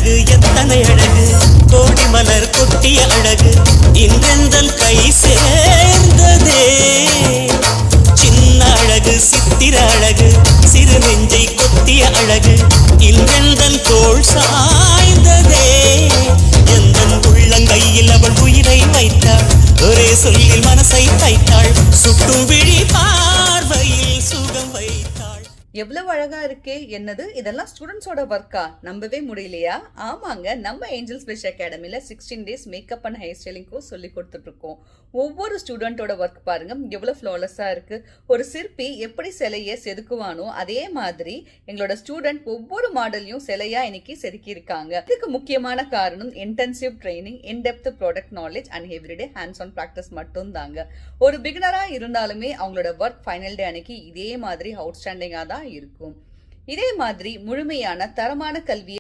அழகு எத்தனை அழகு கோடி மலர் கொட்டிய அழகு இன்றெந்தன் கை சேர்ந்ததே சின்ன அழகு சித்திர அழகு சிறு நெஞ்சை கொத்திய அழகு இன்றெந்தன் தோள் சாய்ந்ததே எந்தன் உள்ளங்கையில் அவள் உயிரை வைத்தாள் ஒரே சொல்லில் மனசை தைத்தாள் சுட்டும் விழி பார்வையில் சுகம் வைத்தாள். எவ்வளவு அழகா இருக்கே. என்னது இதெல்லாம் ஸ்டூடெண்ட்ஸோட ஒர்க்கா? நம்பவே முடியலையா? ஆமாங்க, நம்ம ஏஞ்சல்ஸ் விஷ் அகாடமில 16 days makeup and hair styling course சொல்லி கொடுத்துட்டு இருக்கோம். ஒவ்வொரு ஸ்டூடெண்டோட ஒர்க் பாருங்க எவ்வளவு ஃப்ளாலஸா இருக்கு. ஒரு சிற்பி எப்படி சிலையை செதுக்குவானோ அதே மாதிரி எங்களோட ஸ்டூடெண்ட் ஒவ்வொரு மாடலையும் சிலையா இன்னைக்கு செதுக்கி இருக்காங்க. இதுக்கு முக்கியமான காரணம் intensive training, in depth product knowledge and everyday hands on practice மட்டும் தாங்க. ஒரு பிகினரா இருந்தாலுமே அவங்களோட ஒர்க் ஃபைனல் டே அன்னைக்கு இதே மாதிரி அவுட்ஸ்டாண்டிங்கா தான் இருக்கும். இதே மாதிரி முழுமையான தரமான கல்வியை